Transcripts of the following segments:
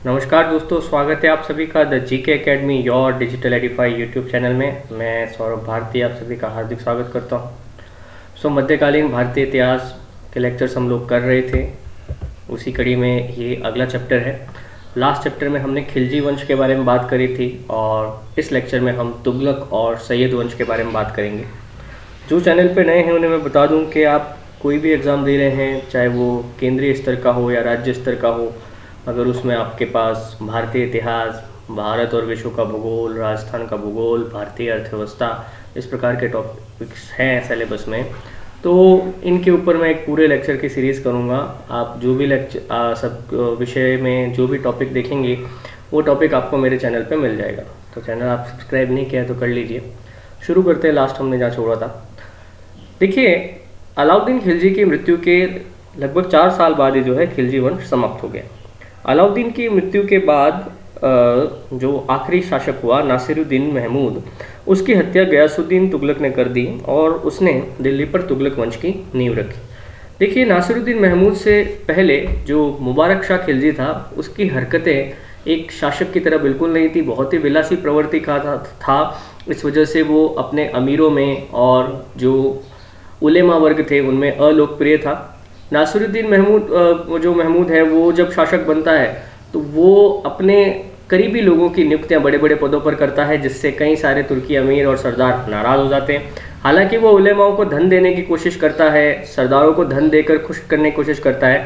नमस्कार दोस्तों, स्वागत है आप सभी का the GK academy your digital Edify YouTube channel में। मैं सौरभ भारती आप सभी का हार्दिक स्वागत करता हूं। मध्यकालीन भारतीय इतिहास के लेक्चर्स हम लोग कर रहे थे, उसी कड़ी में ये अगला चैप्टर है। लास्ट चैप्टर में हमने खिलजी वंश के बारे में बात करी थी और इस लेक्चर में हम तुगलक और सैयद वंश के बारे में बात करेंगे। जो चैनल पर नए हैं उन्हें मैं बता दूँ कि आप कोई भी एग्ज़ाम दे रहे हैं, चाहे वो केंद्रीय स्तर का हो या राज्य स्तर का हो, अगर उसमें आपके पास भारतीय इतिहास, भारत और विश्व का भूगोल, राजस्थान का भूगोल, भारतीय अर्थव्यवस्था, इस प्रकार के टॉपिक्स हैं सिलेबस में, तो इनके ऊपर मैं एक पूरे लेक्चर की सीरीज़ करूँगा। आप जो भी लेक्चर सब विषय में जो भी टॉपिक देखेंगे वो टॉपिक आपको मेरे चैनल पे मिल जाएगा। तो चैनल आप सब्सक्राइब नहीं किया तो कर लीजिए। शुरू करते हैं लास्ट हमने जहाँ छोड़ा था। देखिए, अलाउद्दीन खिलजी की मृत्यु के लगभग 4 साल बाद ही जो है खिलजी वंश समाप्त हो गया। अलाउद्दीन की मृत्यु के बाद जो आखिरी शासक हुआ नासिरुद्दीन महमूद, उसकी हत्या गयासुद्दीन तुगलक ने कर दी और उसने दिल्ली पर तुगलक वंश की नींव रखी। देखिए, नासिरुद्दीन महमूद से पहले जो मुबारक शाह खिलजी था, उसकी हरकतें एक शासक की तरह बिल्कुल नहीं थी, बहुत ही विलासी प्रवृत्ति का था। इस वजह से वो अपने अमीरों में और जो उलेमा वर्ग थे उनमें अलोकप्रिय था। नासिरुद्दीन महमूद है, वो जब शासक बनता है तो वो अपने करीबी लोगों की नियुक्तियां बड़े बड़े पदों पर करता है, जिससे कई सारे तुर्की अमीर और सरदार नाराज़ हो जाते हैं। हालांकि वो उलेमाओं को धन देने की कोशिश करता है, सरदारों को धन देकर खुश करने की कोशिश करता है,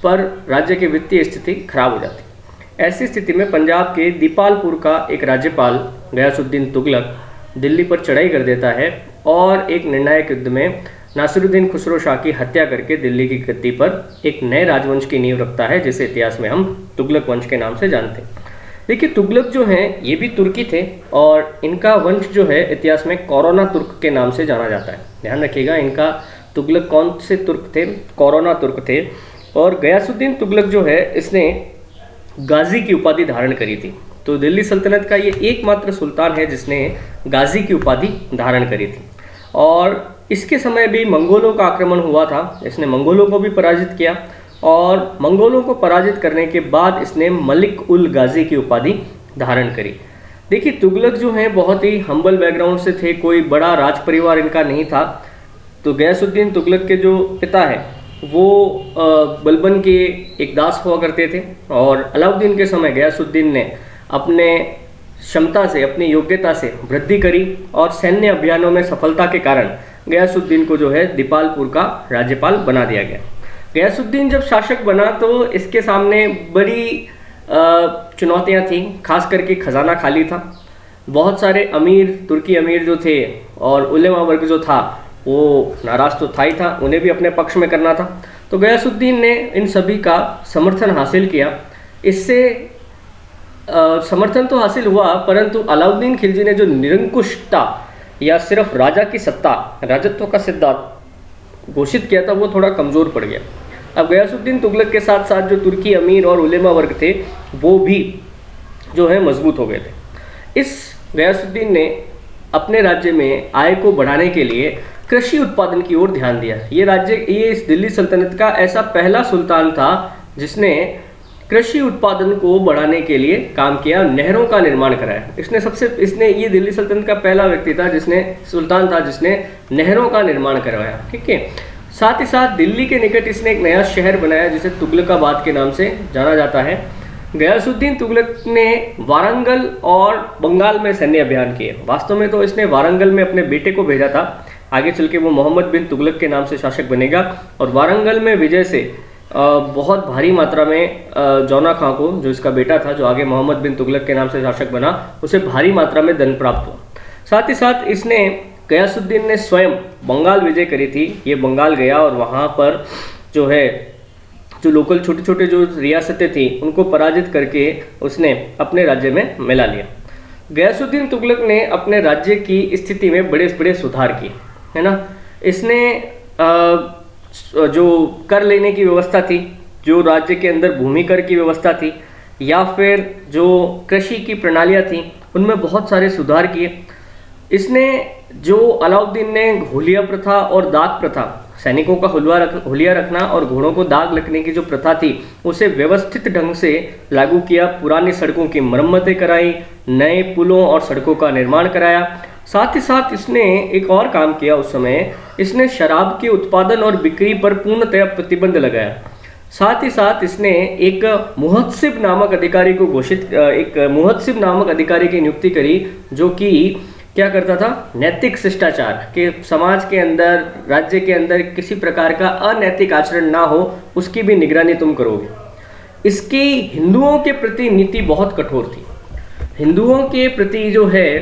पर राज्य की वित्तीय स्थिति खराब हो जाती है। ऐसी स्थिति में पंजाब के दीपालपुर का एक राज्यपाल गयासुद्दीन तुगलक दिल्ली पर चढ़ाई कर देता है और एक निर्णायक युद्ध में नासिरुद्दीन खुसरो शाह की हत्या करके दिल्ली की गद्दी पर एक नए राजवंश की नींव रखता है, जिसे इतिहास में हम तुगलक वंश के नाम से जानते हैं। देखिए, तुगलक जो हैं ये भी तुर्की थे और इनका वंश जो है इतिहास में कोरोना तुर्क के नाम से जाना जाता है। ध्यान रखिएगा, इनका तुगलक कौन से तुर्क थे? कोरोना तुर्क थे। और गयासुद्दीन तुगलक जो है इसने गाजी की उपाधि धारण करी थी। तो दिल्ली सल्तनत का ये एकमात्र सुल्तान है जिसने गाजी की उपाधि धारण करी थी। और इसके समय भी मंगोलों का आक्रमण हुआ था, इसने मंगोलों को भी पराजित किया और मंगोलों को पराजित करने के बाद इसने मलिक उल गाजी की उपाधि धारण करी। देखिए, तुगलक जो हैं बहुत ही हम्बल बैकग्राउंड से थे, कोई बड़ा राज परिवार इनका नहीं था। तो गयासुद्दीन तुगलक के जो पिता है वो बलबन के एक दास हुआ करते थे और अलाउद्दीन के समय गयासुद्दीन ने अपने क्षमता से, अपनी योग्यता से वृद्धि करी और सैन्य अभियानों में सफलता के कारण गयासुद्दीन को जो है दीपालपुर का राज्यपाल बना दिया गया। गयासुद्दीन जब शासक बना तो इसके सामने बड़ी चुनौतियां थी, खास करके खजाना खाली था। बहुत सारे अमीर, तुर्की अमीर जो थे और उलेमा वर्ग जो था वो नाराज तो था ही था, उन्हें भी अपने पक्ष में करना था। तो गयासुद्दीन ने इन सभी का समर्थन हासिल किया। इससे समर्थन तो हासिल हुआ, परंतु अलाउद्दीन खिलजी ने जो निरंकुशता या सिर्फ राजा की सत्ता, राजत्व का सिद्धांत घोषित किया था, वो थोड़ा कमज़ोर पड़ गया। अब गयासुद्दीन तुगलक के साथ साथ जो तुर्की अमीर और उलेमा वर्ग थे वो भी जो है मजबूत हो गए थे। इस गयासुद्दीन ने अपने राज्य में आय को बढ़ाने के लिए कृषि उत्पादन की ओर ध्यान दिया। ये इस दिल्ली सल्तनत का ऐसा पहला सुल्तान था जिसने कृषि उत्पादन को बढ़ाने के लिए काम किया, नहरों का निर्माण कराया। इसने ये दिल्ली सल्तनत का पहला व्यक्ति था सुल्तान था जिसने नहरों का निर्माण करवाया। ठीक है। साथ ही साथ दिल्ली के निकट इसने एक नया शहर बनाया जिसे तुगलकाबाद के नाम से जाना जाता है। गयासुद्दीन तुगलक ने वारंगल और बंगाल में सैन्य अभियान किए। वास्तव में तो इसने वारंगल में अपने बेटे को भेजा था, आगे चल के वो मोहम्मद बिन तुगलक के नाम से शासक बनेगा और वारंगल में विजय से बहुत भारी मात्रा में जौना खां को, जो इसका बेटा था, जो आगे मोहम्मद बिन तुगलक के नाम से शासक बना, उसे भारी मात्रा में धन प्राप्त हुआ। साथ ही साथ इसने गयासुद्दीन ने स्वयं बंगाल विजय करी थी। ये बंगाल गया और वहाँ पर जो है जो लोकल छोटे छोटे जो रियासतें थी उनको पराजित करके उसने अपने राज्य में मिला लिया। गयासुद्दीन तुगलक ने अपने राज्य की स्थिति में बड़े बड़े सुधार किए, है ना। इसने जो कर लेने की व्यवस्था थी, जो राज्य के अंदर भूमि कर की व्यवस्था थी, या फिर जो कृषि की प्रणालियाँ थी, उनमें बहुत सारे सुधार किए। इसने जो अलाउद्दीन ने घोलिया प्रथा और दाक प्रथा सैनिकों का हुलिया रखना और घोड़ों को दाग लगने की जो प्रथा थी उसे व्यवस्थित ढंग से लागू किया। पुरानी सड़कों की मरम्मतें कराई, नए पुलों और सड़कों का निर्माण कराया। साथ ही साथ इसने एक और काम किया उस समय, इसने शराब के उत्पादन और बिक्री पर पूर्णतया प्रतिबंध लगाया। साथ ही साथ इसने एक मुहत्सिब नामक अधिकारी को एक मुहत्सिब नामक अधिकारी की नियुक्ति करी, जो कि क्या करता था, नैतिक शिष्टाचार के समाज के अंदर, राज्य के अंदर किसी प्रकार का अनैतिक आचरण ना हो उसकी भी निगरानी तुम करोगे। इसकी हिंदुओं के प्रति नीति बहुत कठोर थी। हिंदुओं के प्रति जो है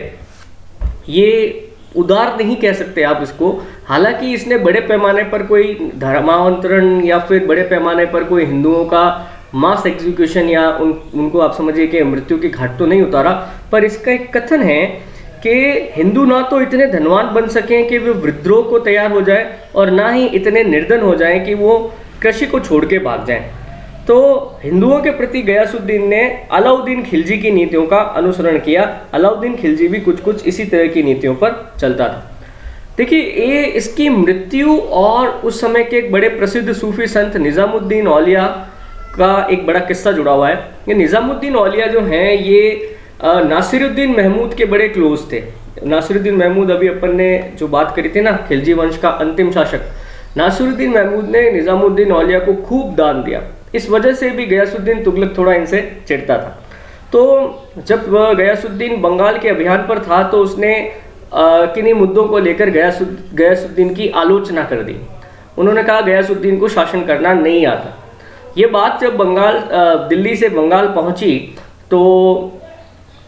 ये उदार नहीं कह सकते आप इसको। हालांकि इसने बड़े पैमाने पर कोई धर्मांतरण या फिर बड़े पैमाने पर कोई हिंदुओं का मास एग्जीक्यूशन या उनको आप समझिए कि मृत्यु की घाट तो नहीं उतारा, पर इसका एक कथन है कि हिंदू ना तो इतने धनवान बन सकें कि वे विद्रोह को तैयार हो जाए और ना ही इतने निर्धन हो जाएं कि वो कृषि को छोड़ के भाग जाएं। तो हिंदुओं के प्रति गयासुद्दीन ने अलाउद्दीन खिलजी की नीतियों का अनुसरण किया। अलाउद्दीन खिलजी भी कुछ कुछ इसी तरह की नीतियों पर चलता था। देखिए, ये इसकी मृत्यु और उस समय के एक बड़े प्रसिद्ध सूफी संत निज़ामुद्दीन औलिया का एक बड़ा किस्सा जुड़ा हुआ है। ये निज़ामुद्दीन औलिया जो हैं ये नासिरुद्दीन महमूद के बड़े क्लोज थे। नासिरुद्दीन महमूद, अभी अपन ने जो बात करी थी ना, खिलजी वंश का अंतिम शासक, नासिरुद्दीन महमूद ने निज़ामुद्दीन औलिया को खूब दान दिया। इस वजह से भी गयासुद्दीन तुगलक थोड़ा इनसे चिढ़ता था। तो जब गयासुद्दीन बंगाल के अभियान पर था तो उसने किन्हीं मुद्दों को लेकर गयासुद्दीन की आलोचना कर दी। उन्होंने कहा गयासुद्दीन को शासन करना नहीं आता। ये बात जब दिल्ली से बंगाल पहुंची तो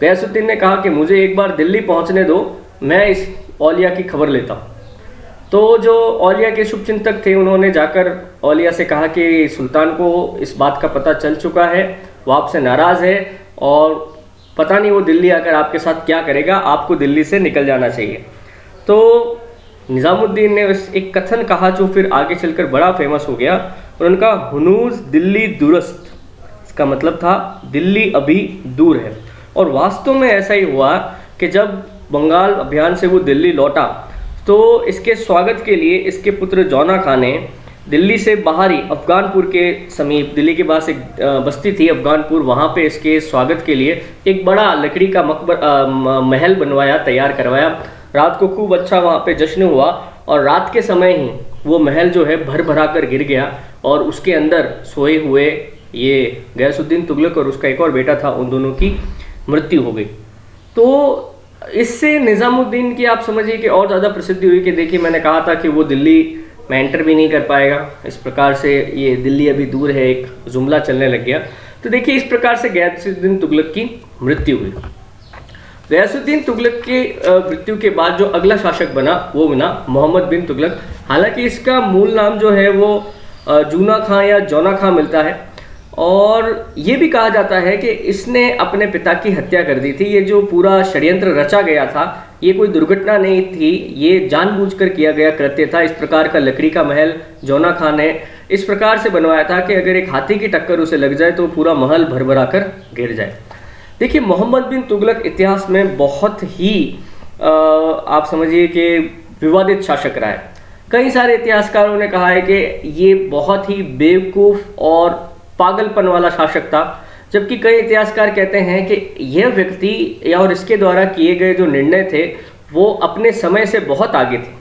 गयासुद्दीन ने कहा कि मुझे एक बार दिल्ली पहुंचने दो, मैं इस औलिया की खबर लेता हूँ। तो जो औलिया के शुभचिंतक थे उन्होंने जाकर औलिया से कहा कि सुल्तान को इस बात का पता चल चुका है, वो आपसे नाराज़ है और पता नहीं वो दिल्ली आकर आपके साथ क्या करेगा, आपको दिल्ली से निकल जाना चाहिए। तो निज़ामुद्दीन ने एक कथन कहा जो फिर आगे चलकर बड़ा फेमस हो गया। उनका हुनूज दिल्ली दुरस्त, इसका मतलब था दिल्ली अभी दूर है। और वास्तव में ऐसा ही हुआ कि जब बंगाल अभियान से वो दिल्ली लौटा तो इसके स्वागत के लिए इसके पुत्र जौना खान ने दिल्ली से बाहरी अफगानपुर के समीप, दिल्ली के पास एक बस्ती थी अफगानपुर, वहाँ पे इसके स्वागत के लिए एक बड़ा लकड़ी का महल बनवाया, तैयार करवाया। रात को खूब अच्छा वहाँ पे जश्न हुआ और रात के समय ही वो महल जो है भर भरा कर गिर गया और उसके अंदर सोए हुए ये गयासुद्दीन तुगलक और उसका एक और बेटा था, उन दोनों की मृत्यु हो गई। तो इससे निज़ामुद्दीन की आप समझिए कि और ज़्यादा प्रसिद्धि हुई कि देखिए, मैंने कहा था कि वो दिल्ली में एंटर भी नहीं कर पाएगा। इस प्रकार से ये दिल्ली अभी दूर है एक जुमला चलने लग गया। तो देखिए, इस प्रकार से गयासुद्दीन तुगलक की मृत्यु हुई। गयासुद्दीन तुगलक की मृत्यु के बाद जो अगला शासक बना वो बना मोहम्मद बिन तुगलक। हालांकि इसका मूल नाम जो है वो जूना खां या जौना खां मिलता है और ये भी कहा जाता है कि इसने अपने पिता की हत्या कर दी थी। ये जो पूरा षड्यंत्र रचा गया था ये कोई दुर्घटना नहीं थी, ये जानबूझकर किया गया कृत्य था। इस प्रकार का लकड़ी का महल जौना खान ने इस प्रकार से बनवाया था कि अगर एक हाथी की टक्कर उसे लग जाए तो पूरा महल भर भरा कर गिर जाए। देखिए, मोहम्मद बिन तुगलक इतिहास में बहुत ही आप समझिए कि विवादित शासक रहा है। कई सारे इतिहासकारों ने कहा है कि ये बहुत ही बेवकूफ़ और पागलपन वाला शासक था, जबकि कई इतिहासकार कहते हैं कि यह व्यक्ति और इसके द्वारा किए गए जो निर्णय थे वो अपने समय से बहुत आगे थे।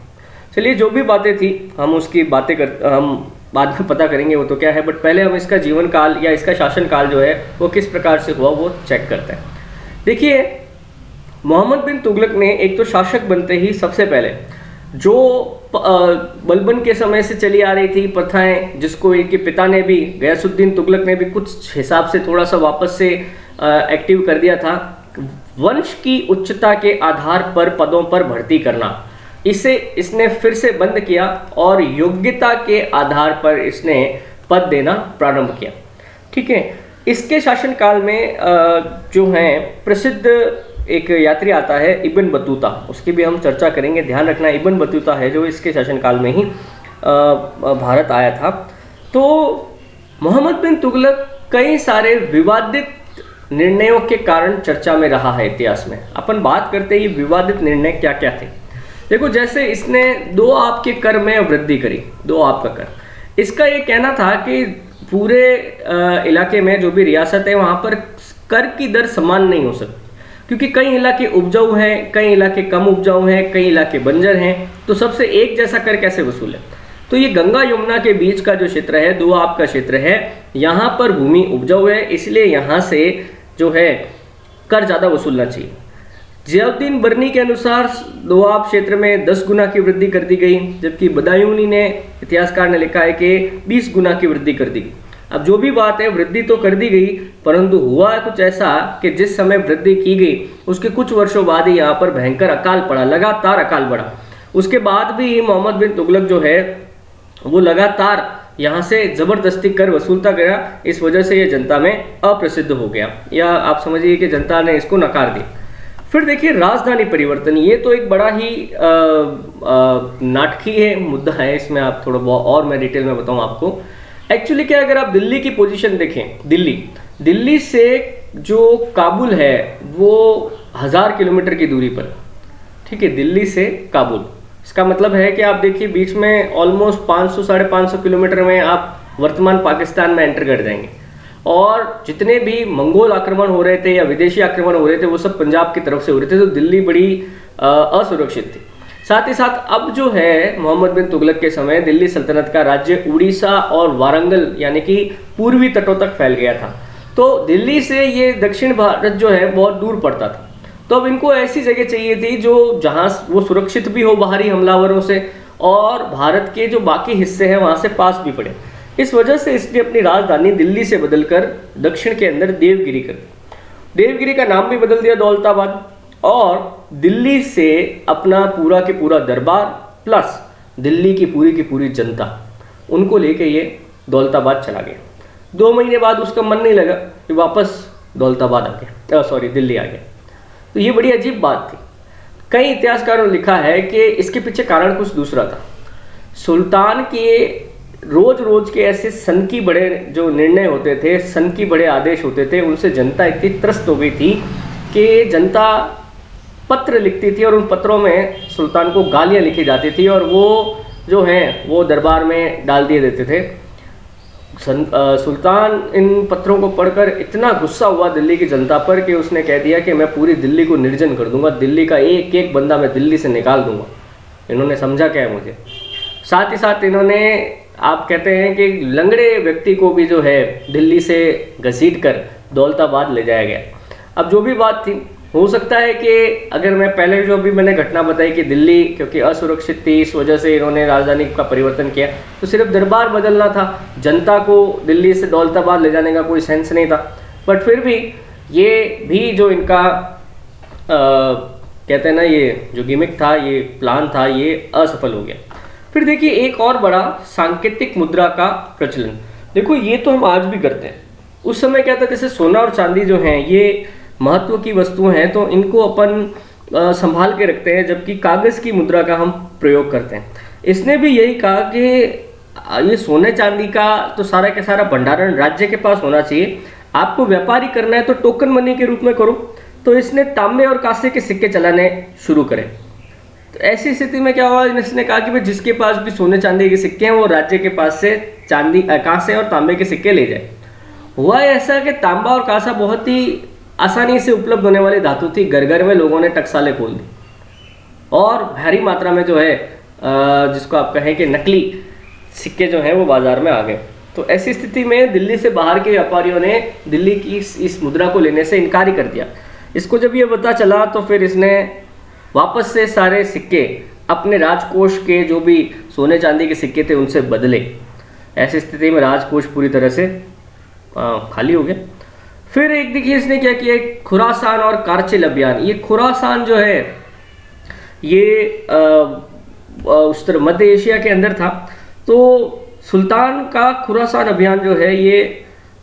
चलिए, जो भी बातें थी हम उसकी बातें हम बाद में पता करेंगे वो तो क्या है, बट पहले हम इसका जीवन काल या इसका शासन काल जो है वो किस प्रकार से हुआ वो चेक करते हैं। देखिए, मोहम्मद बिन तुगलक ने एक तो शासक बनते ही सबसे पहले जो बलबन के समय से चली आ रही थी प्रथाएं, जिसको इनके पिता ने भी, गयासुद्दीन तुगलक ने भी कुछ हिसाब से थोड़ा सा वापस से एक्टिव कर दिया था, वंश की उच्चता के आधार पर पदों पर भर्ती करना, इसे इसने फिर से बंद किया और योग्यता के आधार पर इसने पद देना प्रारंभ किया। ठीक है, इसके शासनकाल में जो है प्रसिद्ध एक यात्री आता है इब्न बतूता, उसकी भी हम चर्चा करेंगे। ध्यान रखना, इब्न बतूता है जो इसके शासनकाल में ही भारत आया था। तो मोहम्मद बिन तुगलक कई सारे विवादित निर्णयों के कारण चर्चा में रहा है इतिहास में। अपन बात करते ही विवादित निर्णय क्या क्या थे। देखो जैसे इसने दो आपके कर में वृद्धि करी, दो आपका कर, इसका ये कहना था कि पूरे इलाके में जो भी रियासत है वहां पर कर की दर समान नहीं हो सकती, क्योंकि कई इलाके उपजाऊ हैं, कई इलाके कम उपजाऊ हैं, कई इलाके बंजर हैं, तो सबसे एक जैसा कर कैसे वसूले। तो ये गंगा यमुना के बीच का जो क्षेत्र है, दोआब का क्षेत्र है, यहाँ पर भूमि उपजाऊ है, इसलिए यहाँ से जो है कर ज़्यादा वसूलना चाहिए। जियाउद्दीन बर्नी के अनुसार दोआब क्षेत्र में 10 गुना की वृद्धि कर दी गई, जबकि बदायूनी ने, इतिहासकार ने लिखा है कि 20 गुना की वृद्धि कर दी गई। अब जो भी बात है, वृद्धि तो कर दी गई, परंतु हुआ कुछ ऐसा कि जिस समय वृद्धि की गई उसके कुछ वर्षों बाद ही यहाँ पर भयंकर अकाल पड़ा, लगातार अकाल बढ़ा। उसके बाद भी मोहम्मद बिन तुगलक जो है वो लगातार यहाँ से जबरदस्ती कर वसूलता गया, इस वजह से ये जनता में अप्रसिद्ध हो गया, या आप समझिए कि जनता ने इसको नकार दिया। फिर देखिए राजधानी परिवर्तन, ये तो एक बड़ा ही नाटकीय मुद्दा है, इसमें आप थोड़ा बहुत और मैं डिटेल में बताऊं आपको। एक्चुअली क्या, अगर आप दिल्ली की पोजीशन देखें, दिल्ली से जो काबुल है वो 1000 किलोमीटर की दूरी पर, ठीक है, दिल्ली से काबुल। इसका मतलब है कि आप देखिए बीच में ऑलमोस्ट 500-550 किलोमीटर में आप वर्तमान पाकिस्तान में एंटर कर जाएंगे, और जितने भी मंगोल आक्रमण हो रहे थे या विदेशी आक्रमण हो रहे थे वो सब पंजाब की तरफ से हो रहे थे, तो दिल्ली बड़ी असुरक्षित थी। साथ ही साथ अब जो है मोहम्मद बिन तुगलक के समय दिल्ली सल्तनत का राज्य उड़ीसा और वारंगल यानी कि पूर्वी तटों तक फैल गया था, तो दिल्ली से ये दक्षिण भारत जो है बहुत दूर पड़ता था। तो अब इनको ऐसी जगह चाहिए थी जो जहाँ वो सुरक्षित भी हो बाहरी हमलावरों से, और भारत के जो बाकी हिस्से हैं वहाँ से पास भी पड़े। इस वजह से इसने अपनी राजधानी दिल्ली से बदलकर दक्षिण के अंदर देवगिरी कर दी। देवगिरी का नाम भी बदल दिया दौलताबाद, और दिल्ली से अपना पूरा के पूरा दरबार प्लस दिल्ली की पूरी जनता, उनको लेके ये दौलताबाद चला गया। 2 महीने बाद उसका मन नहीं लगा कि वापस दौलताबाद आ गया, दिल्ली आ गया। तो ये बड़ी अजीब बात थी। कई इतिहासकारों ने लिखा है कि इसके पीछे कारण कुछ दूसरा था। सुल्तान के रोज के ऐसे सनकी बड़े जो निर्णय होते थे, सनकी बड़े आदेश होते थे, उनसे जनता इतनी त्रस्त हो गई थी कि जनता पत्र लिखती थी और उन पत्रों में सुल्तान को गालियां लिखी जाती थी, और वो जो हैं वो दरबार में डाल दिए देते थे। सुल्तान इन पत्रों को पढ़कर इतना गुस्सा हुआ दिल्ली की जनता पर कि उसने कह दिया कि मैं पूरी दिल्ली को निर्जन कर दूंगा, दिल्ली का एक एक बंदा मैं दिल्ली से निकाल दूंगा। इन्होंने समझा क्या है मुझे। साथ ही साथ इन्होंने, आप कहते हैं कि लंगड़े व्यक्ति को भी जो है दिल्ली से घसीट कर दौलताबाद ले जाया गया। अब जो भी बात थी, हो सकता है कि अगर मैं पहले जो भी मैंने घटना बताई कि दिल्ली क्योंकि असुरक्षित थी इस वजह से इन्होंने राजधानी का परिवर्तन किया, तो सिर्फ दरबार बदलना था, जनता को दिल्ली से दौलताबाद ले जाने का कोई सेंस नहीं था। बट फिर भी ये भी जो इनका कहते हैं ना, ये जो गिमिक था, ये प्लान था, ये असफल हो गया। फिर देखिए एक और बड़ा सांकेतिक मुद्रा का प्रचलन। देखो ये तो हम आज भी करते हैं, उस समय क्या था, जैसे सोना और चांदी जो हैं ये महत्व की वस्तुएं हैं, तो इनको अपन संभाल के रखते हैं, जबकि कागज़ की मुद्रा का हम प्रयोग करते हैं। इसने भी यही कहा कि ये सोने चांदी का तो सारा के सारा भंडारण राज्य के पास होना चाहिए, आपको व्यापारी करना है तो टोकन मनी के रूप में करो। तो इसने तांबे और कांसे के सिक्के चलाने शुरू करें। तो ऐसी स्थिति में क्या हुआ, इसने कहा कि भाई जिसके पास भी सोने चांदी के सिक्के हैं वो राज्य के पास से कांसे और तांबे के सिक्के ले जाए। हुआ ऐसा कि तांबा और कांसा बहुत ही आसानी से उपलब्ध होने वाली धातु थी, घर घर में लोगों ने टकसालें खोल दी, और भारी मात्रा में जो है जिसको आप कहें कि नकली सिक्के जो हैं वो बाजार में आ गए। तो ऐसी स्थिति में दिल्ली से बाहर के व्यापारियों ने दिल्ली की इस मुद्रा को लेने से इनकार ही कर दिया। इसको जब ये पता चला तो फिर इसने वापस से सारे सिक्के अपने राजकोष के जो भी सोने चांदी के सिक्के थे उनसे बदले। ऐसी स्थिति में राजकोष पूरी तरह से खाली हो गया। फिर एक देखिए इसने क्या किया, खुरासान और कारचिल अभियान। ये खुरासान जो है ये उस तरह मध्य एशिया के अंदर था। तो सुल्तान का खुरासान अभियान जो है ये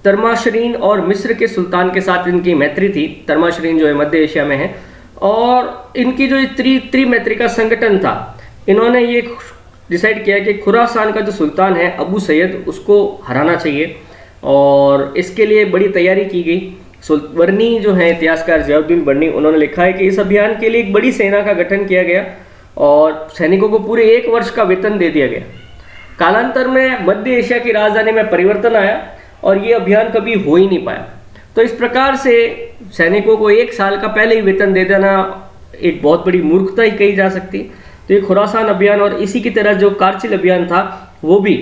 तर्माशरीन और मिस्र के सुल्तान के साथ इनकी मैत्री थी। तर्माशरीन जो है मध्य एशिया में है, और इनकी जो त्रिमैत्री का संगठन था, इन्होंने ये डिसाइड किया कि खुरासान का जो सुल्तान है अबू सैयद, उसको हराना चाहिए, और इसके लिए बड़ी तैयारी की गई। बर्नी जो है इतिहासकार जियाउद्दीन बर्नी, उन्होंने लिखा है कि इस अभियान के लिए एक बड़ी सेना का गठन किया गया, और सैनिकों को पूरे 1 वर्ष का वेतन दे दिया गया। कालांतर में मध्य एशिया की राजधानी में परिवर्तन आया और ये अभियान कभी हो ही नहीं पाया। तो इस प्रकार से सैनिकों को 1 साल का पहले ही वेतन दे देना एक बहुत बड़ी मूर्खता ही कही जा सकती। तो ये खुरासान अभियान और इसी की तरह जो कारचिल अभियान था वो भी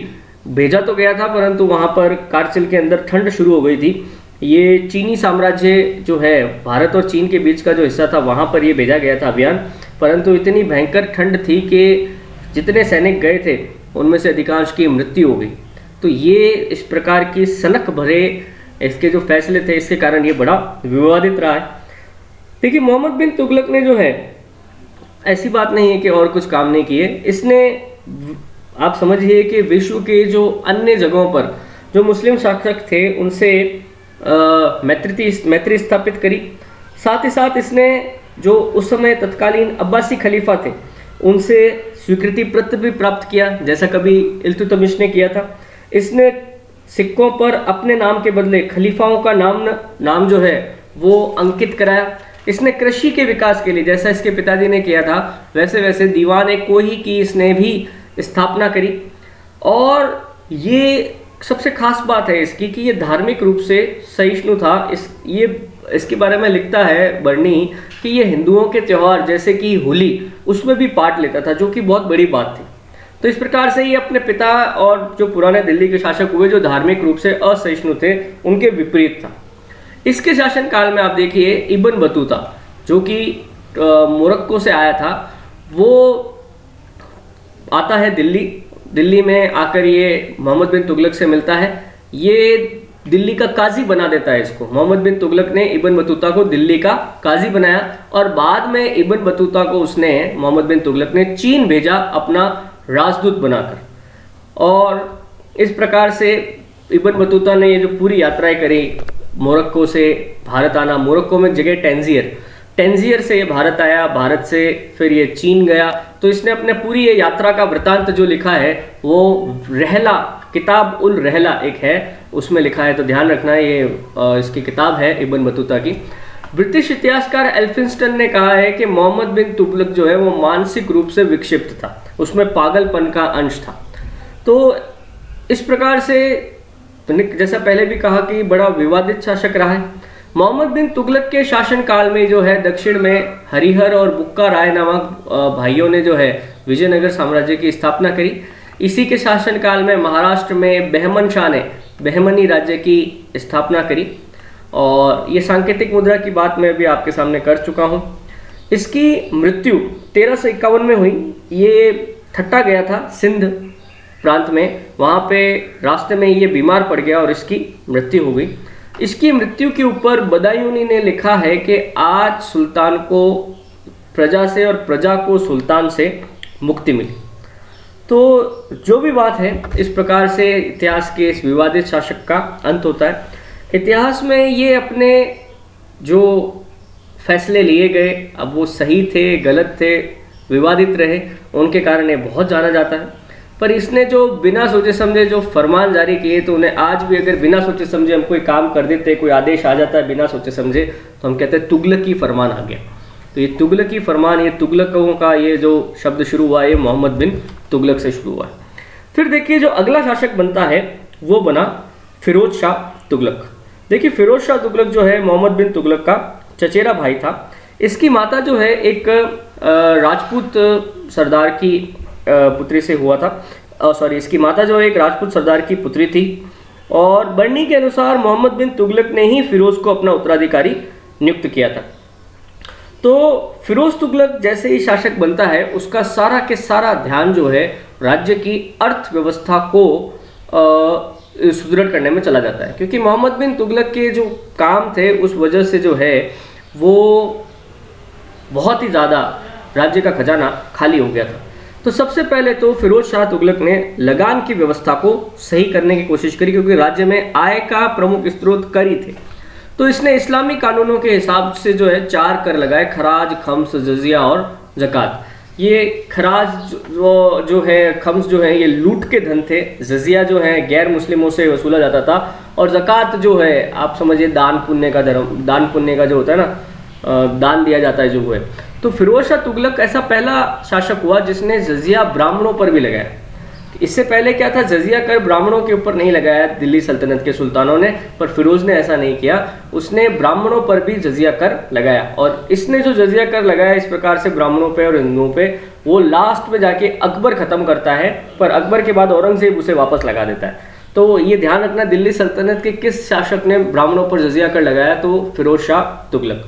भेजा तो गया था, परंतु वहाँ पर कारचिल के अंदर ठंड शुरू हो गई थी। ये चीनी साम्राज्य जो है, भारत और चीन के बीच का जो हिस्सा था, वहाँ पर ये भेजा गया था अभियान, परंतु इतनी भयंकर ठंड थी कि जितने सैनिक गए थे उनमें से अधिकांश की मृत्यु हो गई। तो ये इस प्रकार की सनक भरे इसके जो फैसले थे, इसके कारण ये बड़ा विवादित रहा है। देखिए, मोहम्मद बिन तुगलक ने जो है, ऐसी बात नहीं है कि और कुछ काम नहीं किए, इसने आप समझिए कि विश्व के जो अन्य जगहों पर जो मुस्लिम शासक थे उनसे मैत्री स्थापित करी। साथ ही साथ इसने जो उस समय तत्कालीन अब्बासी खलीफा थे उनसे स्वीकृति पत्र भी प्राप्त किया, जैसा कभी इल्तुतमिश ने किया था। इसने सिक्कों पर अपने नाम के बदले खलीफाओं का नाम जो है वो अंकित कराया। इसने कृषि के विकास के लिए, जैसा इसके पिताजी ने किया था, वैसे दीवान एक कोही की इसने भी स्थापना करी। और ये सबसे खास बात है इसकी कि ये धार्मिक रूप से सहिष्णु था। इसके बारे में लिखता है बर्नी कि ये हिंदुओं के त्यौहार जैसे कि होली उसमें भी पार्ट लेता था, जो कि बहुत बड़ी बात थी। तो इस प्रकार से ये अपने पिता और जो पुराने दिल्ली के शासक हुए जो धार्मिक रूप से असहिष्णु थे उनके विपरीत था। इसके शासनकाल में आप देखिए इब्न बतूता जो कि मोरक्को से आया था, वो आता है दिल्ली में आकर ये मोहम्मद बिन तुगलक से मिलता है। ये दिल्ली का काजी बना देता है इसको। मोहम्मद बिन तुगलक ने इब्न बतूता को दिल्ली का काजी बनाया और बाद में इब्न बतूता को मोहम्मद बिन तुगलक ने चीन भेजा अपना राजदूत बनाकर। और इस प्रकार से इब्न बतूता ने ये जो पूरी यात्राएं करी, मोरक्को से भारत आना, मोरक्को में जगह टेंजियर से ये भारत आया, भारत से फिर ये चीन गया। तो इसने अपने पूरी ये यात्रा का वृतांत जो लिखा है वो रहला, किताब उल रहला एक है, उसमें लिखा है। तो ध्यान रखना है, ये इसकी किताब है इब्न बतूता की। ब्रिटिश इतिहासकार एल्फिंस्टन ने कहा है कि मोहम्मद बिन तुगलक जो है वो मानसिक रूप से विक्षिप्त था, उसमें पागलपन का अंश था। तो इस प्रकार से जैसा पहले भी कहा कि बड़ा विवादित शासक रहा है। मोहम्मद बिन तुगलक के शासनकाल में जो है दक्षिण में हरिहर और बुक्का राय नामक भाइयों ने जो है विजयनगर साम्राज्य की स्थापना करी। इसी के शासनकाल में महाराष्ट्र में बहमन शाह ने बहमनी राज्य की स्थापना करी। और ये सांकेतिक मुद्रा की बात मैं भी आपके सामने कर चुका हूँ। इसकी मृत्यु 1351 में हुई। ये ठट्टा गया था सिंध प्रांत में, वहाँ पे रास्ते में ये बीमार पड़ गया और इसकी मृत्यु हो गई। इसकी मृत्यु के ऊपर बदायूनी ने लिखा है कि आज सुल्तान को प्रजा से और प्रजा को सुल्तान से मुक्ति मिली। तो जो भी बात है, इस प्रकार से इतिहास के इस विवादित शासक का अंत होता है। इतिहास में ये अपने जो फैसले लिए गए, अब वो सही थे, गलत थे, विवादित रहे, उनके कारण ये बहुत जाना जाता है। पर इसने जो बिना सोचे समझे जो फरमान जारी किए, तो उन्हें आज भी अगर बिना सोचे समझे हम कोई काम कर देते, कोई आदेश आ जाता है बिना सोचे समझे, तो हम कहते हैं तुगलकी फरमान आ गया। तो ये तुगलकी फरमान, ये तुगलकों का ये जो शब्द शुरू हुआ, ये मोहम्मद बिन तुगलक से शुरू हुआ है। फिर देखिए जो अगला शासक बनता है वो बना फिरोज शाह तुगलक। देखिए फिरोज शाह तुगलक जो है मोहम्मद बिन तुगलक का चचेरा भाई था। इसकी माता जो है एक राजपूत सरदार की पुत्री से हुआ था। इसकी माता जो है एक राजपूत सरदार की पुत्री थी। और बर्नी के अनुसार मोहम्मद बिन तुगलक ने ही फिरोज को अपना उत्तराधिकारी नियुक्त किया था। तो फिरोज तुगलक जैसे ही शासक बनता है, उसका सारा के सारा ध्यान जो है राज्य की अर्थव्यवस्था को सुदृढ़ करने में चला जाता है, क्योंकि मोहम्मद बिन तुगलक के जो काम थे उस वजह से जो है वो बहुत ही ज़्यादा राज्य का खजाना खाली हो गया था। तो सबसे पहले तो फिरोज शाह तुगलक ने लगान की व्यवस्था को सही करने की कोशिश करी, क्योंकि राज्य में आय का प्रमुख स्रोत कर ही थे। तो इसने इस्लामी कानूनों के हिसाब से जो है 4 कर लगाए: खराज, खम्स, जजिया और ज़कात। ये खराज जो है, खम्स जो है, ये लूट के धन थे। जजिया जो है गैर मुस्लिमों से वसूला जाता था। और ज़कात जो है आप समझिए दान पुण्य का धर्म, दान पुण्य का जो होता है ना, दान दिया जाता है जो है, तो फिरोज शाह तुगलक ऐसा पहला शासक हुआ जिसने जजिया ब्राह्मणों पर भी लगाया। इससे पहले क्या था, जजिया कर ब्राह्मणों के ऊपर नहीं लगाया दिल्ली सल्तनत के सुल्तानों ने, पर फिरोज ने ऐसा नहीं किया, उसने ब्राह्मणों पर भी जजिया कर लगाया। और इसने जो जजिया कर लगाया इस प्रकार से ब्राह्मणों पे और हिंदुओं पे, वो लास्ट में जाके अकबर खत्म करता है, पर अकबर के बाद औरंगजेब उसे वापस लगा देता है। तो ये ध्यान रखना, दिल्ली सल्तनत के किस शासक ने ब्राह्मणों पर जजिया कर लगाया, तो फिरोज शाह तुगलक।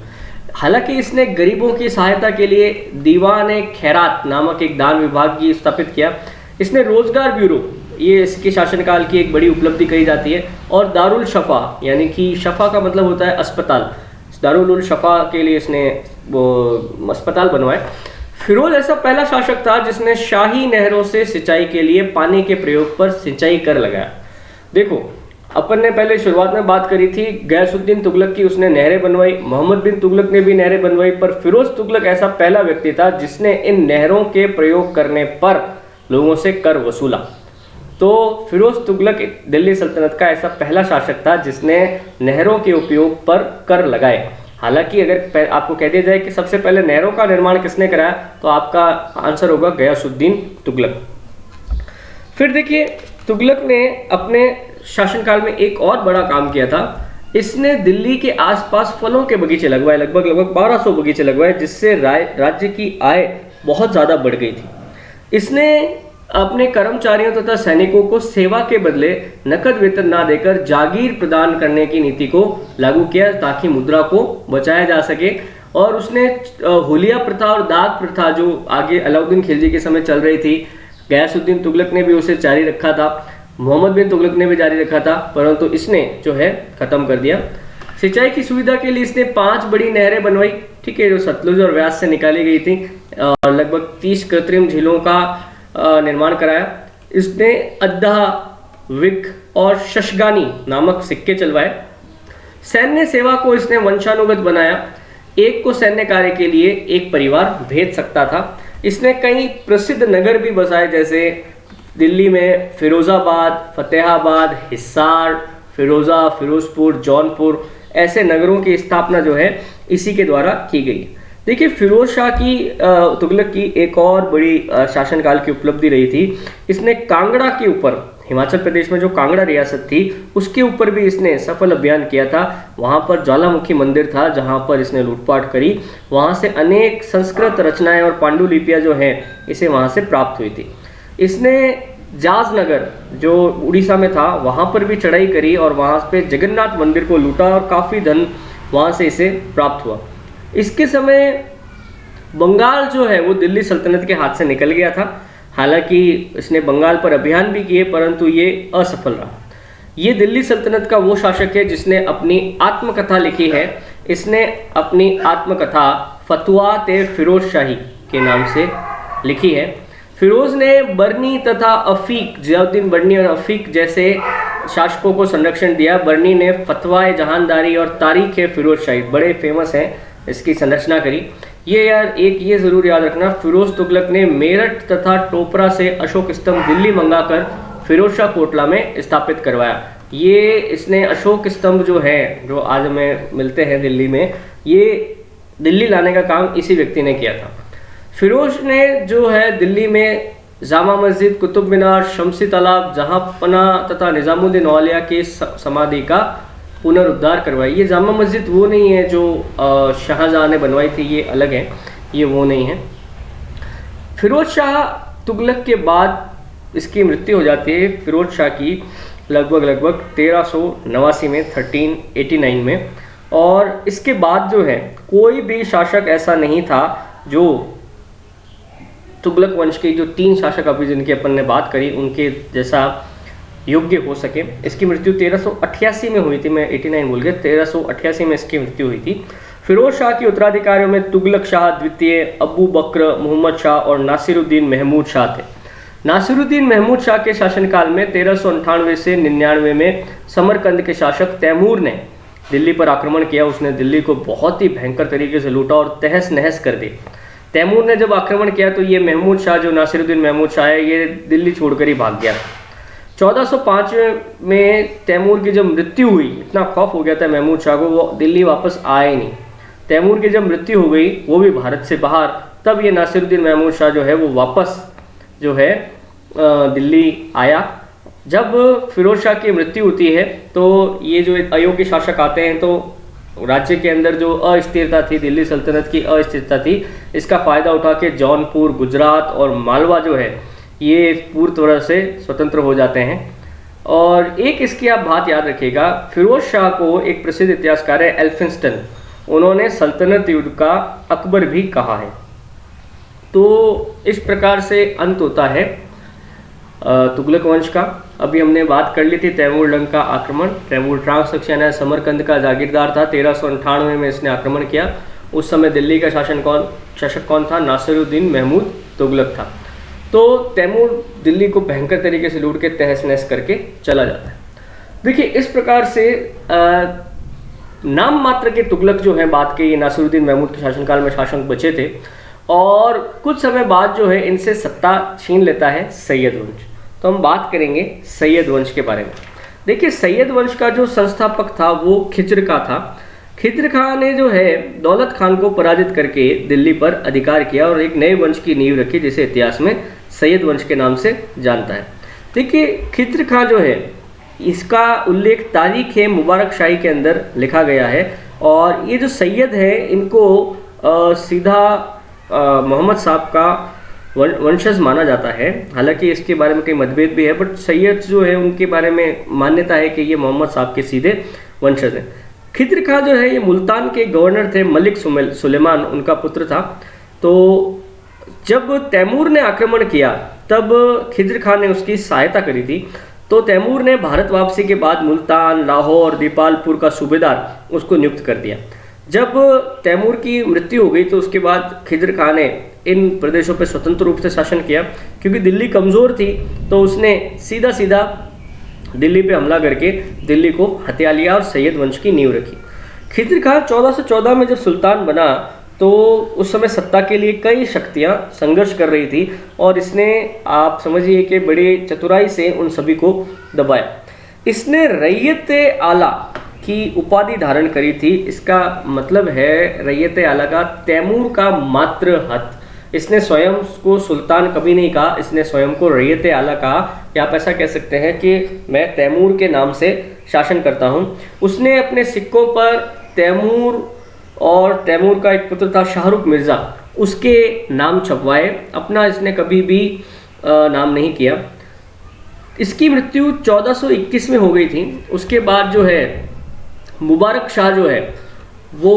हालांकि इसने गरीबों की सहायता के लिए दीवान खैरात नामक एक दान विभाग की स्थापित किया। इसने रोजगार ब्यूरो, ये इसके शासनकाल की एक बड़ी उपलब्धि कही जाती है। और दारुल शफा, यानी कि शफा का मतलब होता है अस्पताल, दारुल शफा के लिए इसने वो अस्पताल बनवाए। फिरोज ऐसा पहला शासक था जिसने शाही नहरों से सिंचाई के लिए पानी के प्रयोग पर सिंचाई कर लगाया। देखो, अपन ने पहले शुरुआत में बात करी थी गयासुद्दीन तुगलक की, उसने नहरें बनवाई, मोहम्मद बिन तुगलक ने भी नहरें बनवाई, पर फिरोज तुगलक ऐसा पहला व्यक्ति था जिसने इन नहरों के प्रयोग करने पर लोगों से कर वसूला। तो फिरोज तुगलक दिल्ली सल्तनत का ऐसा पहला शासक था जिसने नहरों के उपयोग पर कर लगाए। हालांकि अगर आपको कह दिया जाए कि सबसे पहले नहरों का निर्माण किसने कराया, तो आपका आंसर होगा गयासुद्दीन तुगलक। फिर देखिए, तुगलक ने अपने शासनकाल में एक और बड़ा काम किया था। इसने दिल्ली के आसपास फलों के बगीचे लगवाए, लगभग 1200 बगीचे लगवाए, जिससे राज्य की आय बहुत ज़्यादा बढ़ गई थी। इसने अपने कर्मचारियों तथा सैनिकों को सेवा के बदले नकद वेतन ना देकर जागीर प्रदान करने की नीति को लागू किया ताकि मुद्रा को बचाया जा सके। और उसने हुलिया प्रथा और दाग प्रथा जो आगे अलाउद्दीन खिलजी के समय चल रही थी, गयासुद्दीन तुगलक ने भी उसे जारी रखा था, मोहम्मद बिन तुगलक ने भी जारी रखा था, परंतु इसने जो है खत्म कर दिया। सिंचाई की सुविधा के लिए इसने 5 बड़ी नहरें बनवाई, ठीक है, जो सतलुज और व्यास से निकाली गई थी, और लगभग 30 कृत्रिम झीलों का निर्माण कराया। इसने अद्दा, विक और शशगानी नामक सिक्के चलवाए। सैन्य सेवा को इसने वंशानुगत बनाया, एक को सैन्य कार्य के लिए एक परिवार भेज सकता था। इसने कई प्रसिद्ध नगर भी बसाए, जैसे दिल्ली में फिरोजाबाद, फतेहाबाद, हिसार, फिरोजा, फिरोजपुर, जौनपुर, ऐसे नगरों की स्थापना जो है इसी के द्वारा की गई। देखिए, फिरोज शाह की तुगलक की एक और बड़ी शासनकाल की उपलब्धि रही थी, इसने कांगड़ा के ऊपर, हिमाचल प्रदेश में जो कांगड़ा रियासत थी उसके ऊपर भी इसने सफल अभियान किया था। वहाँ पर ज्वालामुखी मंदिर था जहाँ पर इसने लूटपाट करी, वहाँ से अनेक संस्कृत रचनाएं और पांडुलिपियाँ जो हैं इसे वहाँ से प्राप्त हुई थी। इसने जाजनगर जो उड़ीसा में था वहाँ पर भी चढ़ाई करी और वहाँ पे जगन्नाथ मंदिर को लूटा और काफ़ी धन वहाँ से इसे प्राप्त हुआ। इसके समय बंगाल जो है वो दिल्ली सल्तनत के हाथ से निकल गया था। हालांकि इसने बंगाल पर अभियान भी किए, परंतु ये असफल रहा। ये दिल्ली सल्तनत का वो शासक है जिसने अपनी आत्मकथा लिखी है। इसने अपनी आत्मकथा फतुआत फिरोज शाही के नाम से लिखी है। फिरोज ने बर्नी तथा अफीक, जियाउद्दीन बर्नी और अफीक जैसे शासकों को संरक्षण दिया। बर्नी ने फतवाए जहानदारी और तारीख फिरोज शाही, बड़े फेमस हैं, इसकी संरचना करी। ये यार एक ये जरूर याद रखना, फिरोज तुगलक ने मेरठ तथा टोपरा से अशोक स्तंभ दिल्ली मंगाकर फिरोज शाह कोटला में स्थापित करवाया। ये इसने अशोक स्तंभ जो है, जो आज हमें मिलते हैं दिल्ली में, ये दिल्ली लाने का काम इसी व्यक्ति ने किया था। फिरोज ने जो है दिल्ली में जामा मस्जिद, कुतुब मीनार, शमसी तालाब, जहांपना तथा निजामुद्दीन औलिया के समाधि का पुनरुद्धार करवाई। ये जामा मस्जिद वो नहीं है जो शाहजहां ने बनवाई थी, ये अलग है, ये वो नहीं है। फिरोज शाह तुगलक के बाद इसकी मृत्यु हो जाती है, फिरोज शाह की लगभग 1389 में, 1389 में। और इसके बाद जो है कोई भी शासक ऐसा नहीं था जो तुगलक वंश के जो 3 शासक अभी जिनकी अपन ने बात करी उनके जैसा योग्य हो सके। इसकी मृत्यु 1388 में हुई थी, मैं 89 भूल गया, 1388 में इसकी मृत्यु हुई थी। फिरोज शाह के उत्तराधिकारियों में तुगलक शाह द्वितीय, अबू बकर, मोहम्मद शाह और नासिरुद्दीन महमूद शाह थे। नासिरुद्दीन महमूद शाह के शासनकाल में 1398 से 99 में समरकंद के शासक तैमूर ने दिल्ली पर आक्रमण किया। उसने दिल्ली को बहुत ही भयंकर तरीके से लूटा और तहस नहस कर दी। तैमूर ने जब आक्रमण किया तो ये महमूद शाह, जो नासिरुद्दीन महमूद शाह है, ये दिल्ली छोड़कर ही भाग गया। 1405 में तैमूर की जब मृत्यु हुई, इतना खौफ हो गया था महमूद शाह को, वो दिल्ली वापस आए नहीं। तैमूर की जब मृत्यु हो गई, वो भी भारत से बाहर, तब ये नासिरुद्दीन महमूद शाह जो है वो वापस जो है दिल्ली आया। जब फिरोज शाह की मृत्यु होती है तो ये जो अयोग्य शासक आते हैं, तो राज्य के अंदर जो अस्थिरता थी, दिल्ली सल्तनत की अस्थिरता थी, इसका फ़ायदा उठा के जौनपुर, गुजरात और मालवा जो है ये पूरी तरह से स्वतंत्र हो जाते हैं। और एक इसकी आप बात याद रखिएगा, फिरोज शाह को एक प्रसिद्ध इतिहासकार है एल्फिंस्टन, उन्होंने सल्तनत युग का अकबर भी कहा है। तो इस प्रकार से अंत होता है तुगलक वंश का। अभी हमने बात कर ली थी तैमूर लंग का आक्रमण। तैमूर ट्रांसक्शन है, समरकंद का जागीरदार था। 1398 में इसने आक्रमण किया। उस समय दिल्ली का शासक कौन था? नासिरुद्दीन महमूद तुगलक था। तो तैमूर दिल्ली को भयंकर तरीके से लूट के तहस नहस करके चला जाता है। देखिए, इस प्रकार से नाम मात्र के तुगलक जो है बात के, ये नासिरुद्दीन महमूद के शासनकाल में शासक बचे थे। और कुछ समय बाद जो है इनसे सत्ता छीन लेता है सैयद वंश। तो हम बात करेंगे सैयद वंश के बारे में। देखिए, सैयद वंश का जो संस्थापक था वो खिज्र का था। खिज्र खां ने जो है दौलत खान को पराजित करके दिल्ली पर अधिकार किया और एक नए वंश की नींव रखी, जिसे इतिहास में सैयद वंश के नाम से जानता है। देखिए, खिज्र खां जो है इसका उल्लेख तारीख है मुबारक शाही के अंदर लिखा गया है। और ये जो सैयद है इनको सीधा मोहम्मद साहब का वंशज माना जाता है। हालांकि इसके बारे में कई मतभेद भी है, बट सैयद जो है उनके बारे में मान्यता है कि ये मोहम्मद साहब के सीधे वंशज हैं। खिज्र खां जो है ये मुल्तान के गवर्नर थे, मलिक सुलेमान उनका पुत्र था। तो जब तैमूर ने आक्रमण किया तब खिज्र खां ने उसकी सहायता करी थी। तो तैमूर ने भारत वापसी के बाद मुल्तान, लाहौर, दीपालपुर का सूबेदार उसको नियुक्त कर दिया। जब तैमूर की मृत्यु हो गई तो उसके बाद खिज्र खां ने इन प्रदेशों पर स्वतंत्र रूप से शासन किया। क्योंकि दिल्ली कमज़ोर थी तो उसने सीधा सीधा दिल्ली पे हमला करके दिल्ली को हथिया लिया और सैयद वंश की नींव रखी। खिज्र खां 1414 में जब सुल्तान बना तो उस समय सत्ता के लिए कई शक्तियां संघर्ष कर रही थी और इसने, आप समझिए कि बड़ी चतुराई से उन सभी को दबाया। इसने रैयत आला की उपाधि धारण करी थी। इसका मतलब है रैयत आला का तैमूर का मात्र हथ। इसने स्वयं को सुल्तान कभी नहीं कहा, इसने स्वयं को रैयत आला कहा। या आप ऐसा कह सकते हैं कि मैं तैमूर के नाम से शासन करता हूँ। उसने अपने सिक्कों पर तैमूर और तैमूर का एक पुत्र था शाहरुख मिर्ज़ा, उसके नाम छपवाए। अपना इसने कभी भी नाम नहीं किया। इसकी मृत्यु 1421 में हो गई थी। उसके बाद जो है मुबारक शाह जो है वो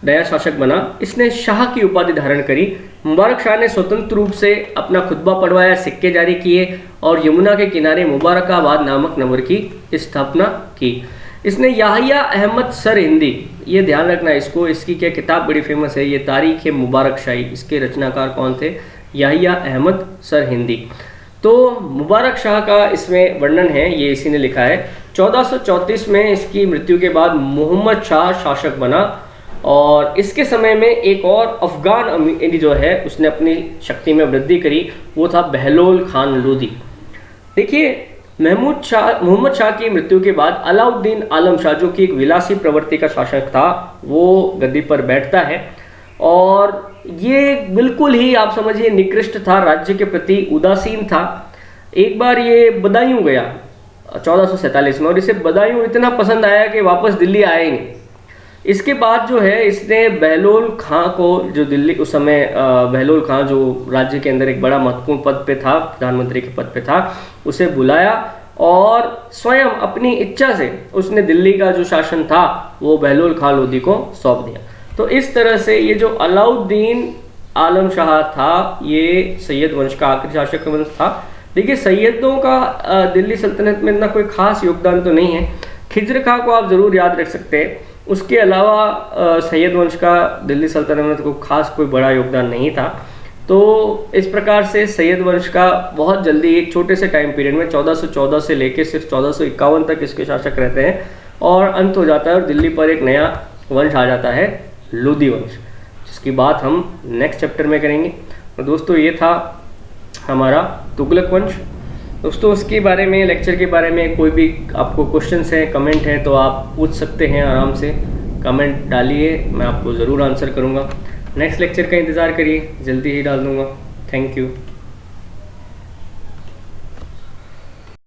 नया शासक बना। इसने शाह की उपाधि धारण करी। मुबारक शाह ने स्वतंत्र रूप से अपना खुतबा पढ़वाया, सिक्के जारी किए और यमुना के किनारे मुबारकाबाद नामक नगर की स्थापना की। इसने याहिया अहमद सर हिंदी, ये ध्यान रखना इसको, इसकी क्या किताब बड़ी फेमस है, ये तारीख है मुबारक शाही। इसके रचनाकार कौन थे? याहिया अहमद सर हिंदी। तो मुबारक शाह का इसमें वर्णन है, ये इसी ने लिखा है। 1434 में इसकी मृत्यु के बाद मोहम्मद शाह शासक बना और इसके समय में एक और अफगान अमीर जो है उसने अपनी शक्ति में वृद्धि करी, वो था बहलोल खान लोदी। देखिए, मोहम्मद शाह की मृत्यु के बाद अलाउद्दीन आलम शाह, जो कि एक विलासी प्रवृत्ति का शासक था, वो गद्दी पर बैठता है। और ये बिल्कुल ही आप समझिए निकृष्ट था, राज्य के प्रति उदासीन था। एक बार ये बदायूं गया 1447 में और इसे बदायूं इतना पसंद आया कि वापस दिल्ली आया ही नहीं। इसके बाद जो है इसने बहलोल खां को, जो दिल्ली उस समय बहलोल खां जो राज्य के अंदर एक बड़ा महत्वपूर्ण पद पे था, प्रधानमंत्री के पद पे था, उसे बुलाया और स्वयं अपनी इच्छा से उसने दिल्ली का जो शासन था वो बहलोल खां लोदी को सौंप दिया। तो इस तरह से ये जो अलाउद्दीन आलम शाह था ये सैयद वंश का आखिरी शासक वंश था। देखिए, सैयदों का दिल्ली सल्तनत में इतना कोई खास योगदान तो नहीं है। खिज्र खां को आप ज़रूर याद रख सकते हैं। उसके अलावा सैयद वंश का दिल्ली सल्तनत में को खास कोई बड़ा योगदान नहीं था। तो इस प्रकार से सैयद वंश का बहुत जल्दी एक छोटे से टाइम पीरियड में 1414 से लेकर सिर्फ 1451 तक इसके शासक रहते हैं और अंत हो जाता है और दिल्ली पर एक नया वंश आ जाता है, लोदी वंश, जिसकी बात हम नेक्स्ट चैप्टर में करेंगे। तो दोस्तों, ये था हमारा तुगलक वंश। दोस्तों, उसके बारे में, लेक्चर के बारे में कोई भी आपको क्वेश्चंस हैं, कमेंट हैं तो आप पूछ सकते हैं आराम से। कमेंट डालिए, मैं आपको ज़रूर आंसर करूँगा। नेक्स्ट लेक्चर का इंतज़ार करिए, जल्दी ही डाल दूँगा। Thank you.